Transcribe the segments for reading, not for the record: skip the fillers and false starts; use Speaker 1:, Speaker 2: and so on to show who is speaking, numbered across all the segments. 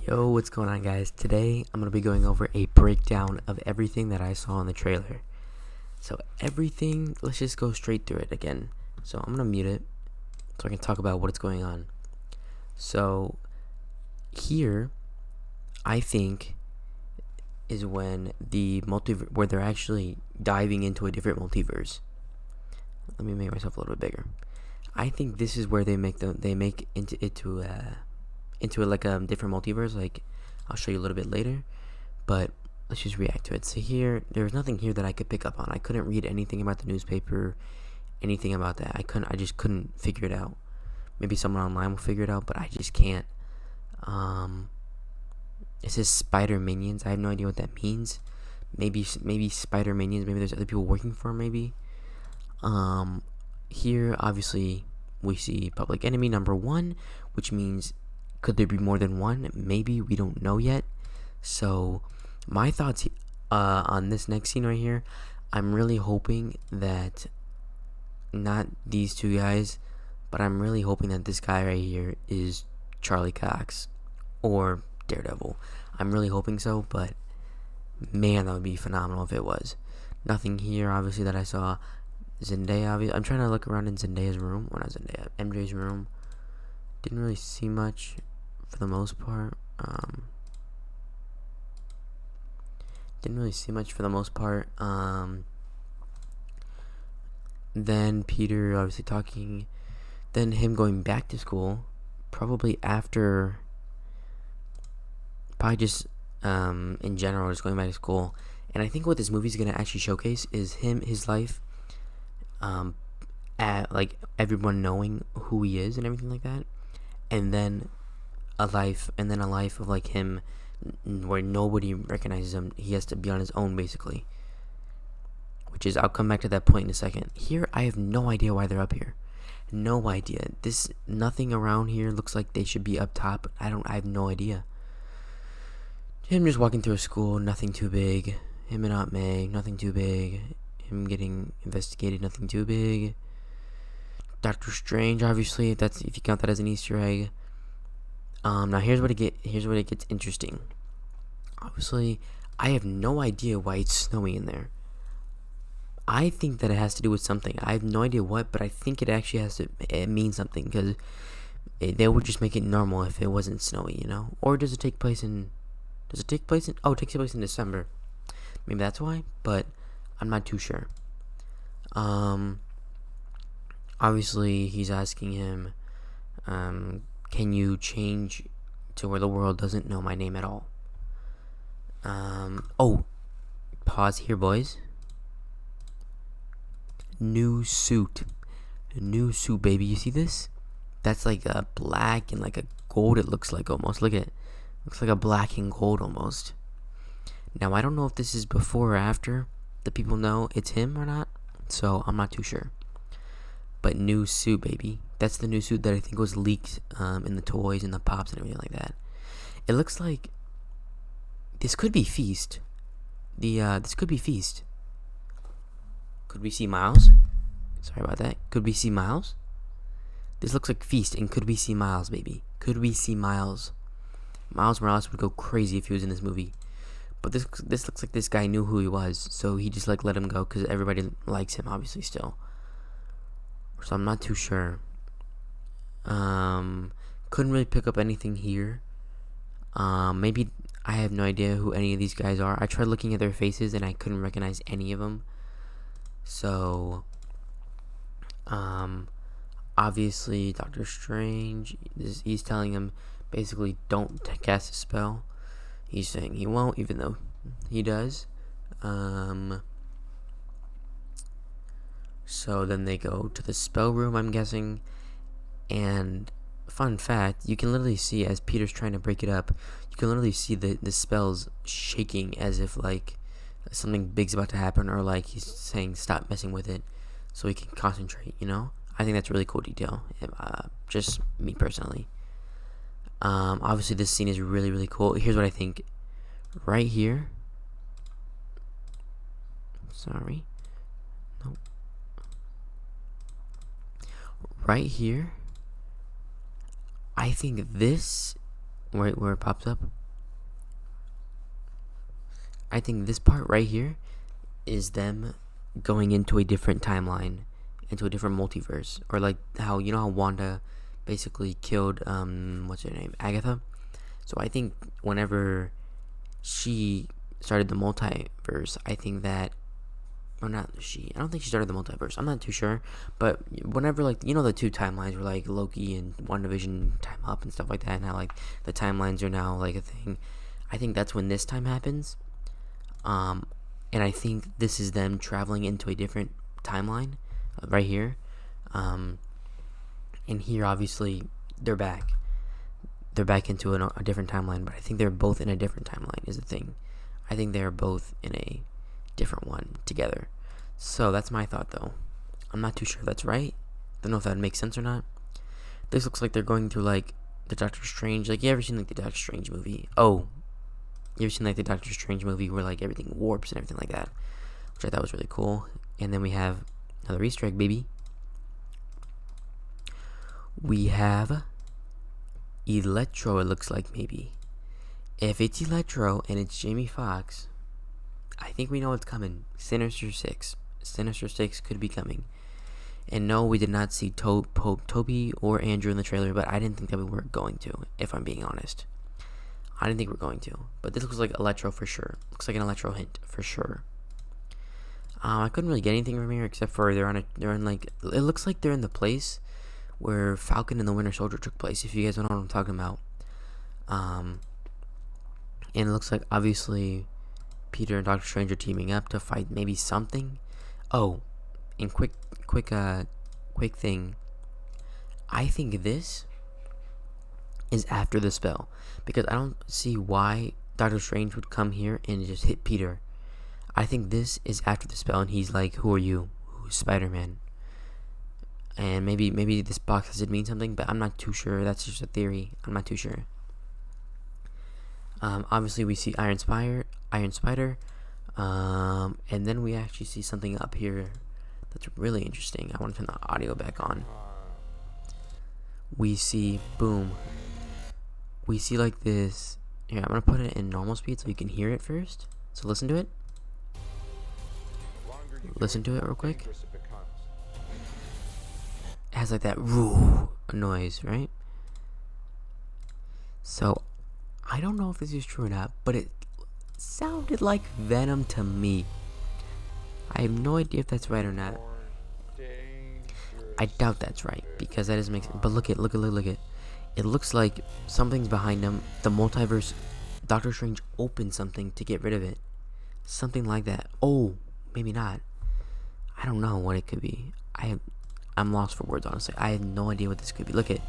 Speaker 1: Yo, what's going on, guys? Today I'm going to be going over a breakdown of everything that I saw in the trailer. So everything, let's just go straight through it again. So I'm going to mute it so I can talk about what's going on. So here, I think, is when where they're actually diving into a different multiverse. Let me make myself a little bit bigger. I think this is where they make into like a different multiverse. Like, I'll show you a little bit later, but let's just react to it. So here, there's nothing here that I could pick up on. I couldn't read anything about the newspaper, anything about that. I just couldn't figure it out. Maybe someone online will figure it out, but I just can't. It says Spider Minions. I have no idea what that means. Maybe Spider Minions. Maybe there's other people working for 'em, maybe. Here, obviously, we see Public Enemy #1, which means could there be more than one? Maybe, we don't know yet. So, my thoughts on this next scene right here, I'm really hoping that not these two guys, but I'm really hoping that this guy right here is Charlie Cox or Daredevil. I'm really hoping so, but man, that would be phenomenal if it was. Nothing here, obviously, that I saw. Zendaya, I'm trying to look around in Zendaya's room. Well, not Zendaya, MJ's room. Didn't really see much for the most part. Then Peter obviously talking. Then him going back to school. Probably just in general, just going back to school. And I think what this movie is going to actually showcase is his life. Like everyone knowing who he is and everything like that. And then a life of like him where nobody recognizes him. He has to be on his own, basically, which is, I'll come back to that point in a second. Here, I have no idea why they're up here. No idea. Nothing around here looks like they should be up top. I have no idea. Him just walking through a school, nothing too big. Him and Aunt May, nothing too big. Him getting investigated, nothing too big. Doctor Strange, obviously, if you count that as an Easter egg. Now here's what it gets interesting. Obviously, I have no idea why it's snowing in there. I think that it has to do with something. I have no idea what, but I think it actually it means something, because they would just make it normal if it wasn't snowy, you know? Or does it take place in it takes place in December. Maybe that's why, but I'm not too sure. Obviously, he's asking him, can you change to where the world doesn't know my name at all? Pause here, boys. New suit, baby. You see this? That's like a black and like a gold. It looks like, almost. Look at it. Looks like a black and gold almost. Now, I don't know if this is before or after the people know it's him or not, so I'm not too sure. But new suit, baby. That's the new suit that I think was leaked in the toys and the pops and everything like that. It looks like this could be Feast. This could be Feast. Could we see Miles? Sorry about that. Could we see Miles? This looks like Feast, and could we see Miles, baby? Could we see Miles? Miles Morales would go crazy if he was in this movie. But this looks like this guy knew who he was, so he just let him go because everybody likes him, obviously, still. So I'm not too sure. Couldn't really pick up anything here. Maybe I have no idea who any of these guys are. I tried looking at their faces and I couldn't recognize any of them. So, obviously, Doctor Strange, he's telling him basically don't cast a spell. He's saying he won't, even though he does. So then they go to the spell room, I'm guessing. And fun fact, you can literally see, as Peter's trying to break it up, you can literally see the spells shaking as if like something big's about to happen, or like he's saying stop messing with it so he can concentrate, you know? I think that's a really cool detail, just me personally. Obviously this scene is really, really cool. Here's what I think. Right here. Sorry. Nope. Right here. I think this right where it pops up. I think this part right here is them going into a different timeline, into a different multiverse, or like how how Wanda basically killed what's her name, Agatha. So I think whenever she started the multiverse, I think that, or not she, I don't think she started the multiverse. I'm not too sure, but whenever like the two timelines were like Loki and WandaVision time up and stuff like that, and how like the timelines are now like a thing. I think that's when this time happens. And I think this is them traveling into a different timeline, right here. And here, obviously, they're back. They're back into a different timeline, but I think they're both in a different timeline, is the thing. I think they're both in a different one together. So that's my thought, though. I'm not too sure if that's right. Don't know if that makes sense or not. This looks like they're going through, like, the Doctor Strange. Like, you ever seen, like, the Doctor Strange movie? Oh, you ever seen, like, the Doctor Strange movie where, like, everything warps and everything like that? Which I thought was really cool. And then we have another Easter egg, baby. We have Electro, it looks like, maybe. If it's Electro and it's Jamie Foxx, I think we know what's coming. Sinister Six. Sinister Six could be coming. And no, we did not see Toby or Andrew in the trailer, but I didn't think that we were going to, if I'm being honest. I didn't think we were going to. But this looks like Electro for sure. Looks like an Electro hint for sure. I couldn't really get anything from here except for they're in like, it looks like they're in the place where Falcon and the Winter Soldier took place, if you guys don't know what I'm talking about. And it looks like obviously Peter and Doctor Strange are teaming up to fight maybe something. Oh, and quick thing. I think this is after the spell, because I don't see why Doctor Strange would come here and just hit Peter. I think this is after the spell, and he's like, "Who are you? Who's Spider-Man?" And maybe this box did mean something, but I'm not too sure. That's just a theory. I'm not too sure. Obviously we see Iron Spider, and then we actually see something up here that's really interesting. I want to turn the audio back on. We see, boom. We see like this. Here, I'm gonna put it in normal speed so you can hear it first. So listen to it. Listen to it real quick. It has like that woo noise, right? So I don't know if this is true or not, but it sounded like Venom to me. I have no idea if that's right or not. I doubt that's right, because that doesn't make sense. But look at. It looks like something's behind them. The multiverse, Doctor Strange opened something to get rid of it. Something like that. Oh, maybe not. I don't know what it could be. I'm lost for words, honestly. I have no idea what this could be. Look at,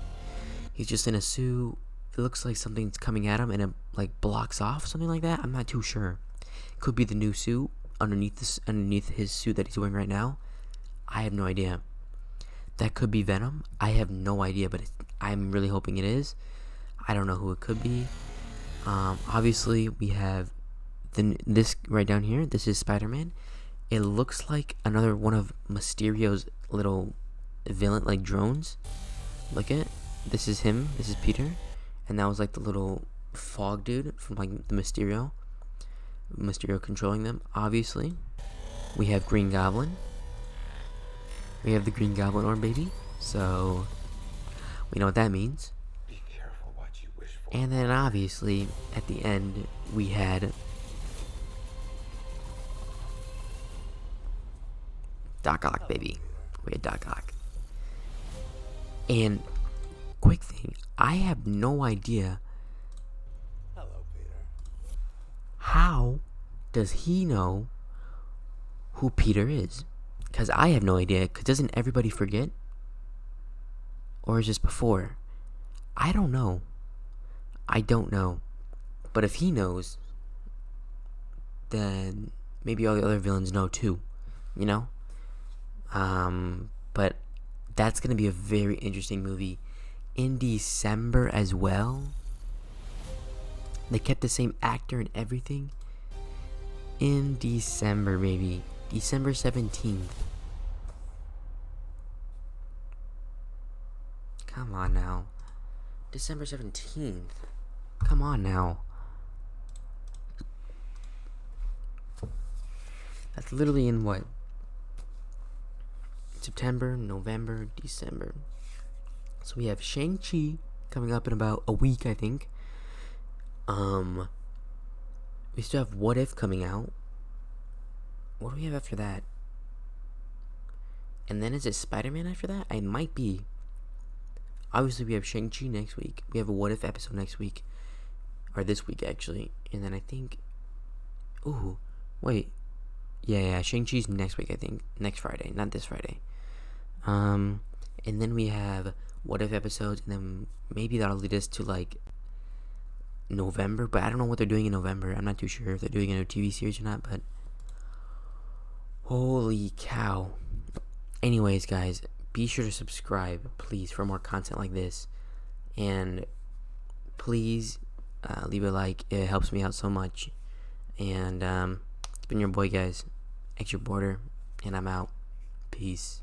Speaker 1: he's just in a suit. It looks like something's coming at him and it like blocks off, something like that. I'm not too sure. Could be the new suit underneath his suit that he's wearing right now. I have no idea. That could be Venom. I have no idea, but I'm really hoping it is. I don't know who it could be. Obviously we have this right down here. This is Spider-Man. It looks like another one of Mysterio's little villain, like drones. Look at, this is him. This is Peter. And that was like the little fog dude from like the Mysterio controlling them. Obviously, we have Green Goblin. We have the Green Goblin orb, baby. So we know what that means.
Speaker 2: Be careful what you wish for.
Speaker 1: And then obviously at the end we had Doc Ock, baby. We had Doc Ock. And quick thing, I have no idea.
Speaker 2: Hello, Peter.
Speaker 1: How does he know who Peter is? Because I have no idea. Because doesn't everybody forget? Or is this before? I don't know. I don't know. But if he knows, then maybe all the other villains know too. You know? But that's going to be a very interesting movie. In December as well. They kept the same actor and everything. In December, baby. December 17th. Come on now. December 17th. Come on now. That's literally in what? September, November, December. So we have Shang-Chi coming up in about a week, I think. We still have What If coming out. What do we have after that? And then is it Spider-Man after that? I might be. Obviously, we have Shang-Chi next week. We have a What If episode next week. Or this week, actually. And then I think... Ooh, wait. Yeah, Shang-Chi's next week, I think. Next Friday, not this Friday. And then we have What If episodes, and then maybe that'll lead us to, like, November. But I don't know what they're doing in November. I'm not too sure if they're doing a new TV series or not, but... Holy cow. Anyways, guys, be sure to subscribe, please, for more content like this. And please leave a like. It helps me out so much. And it's been your boy, guys, Extra Border, and I'm out. Peace.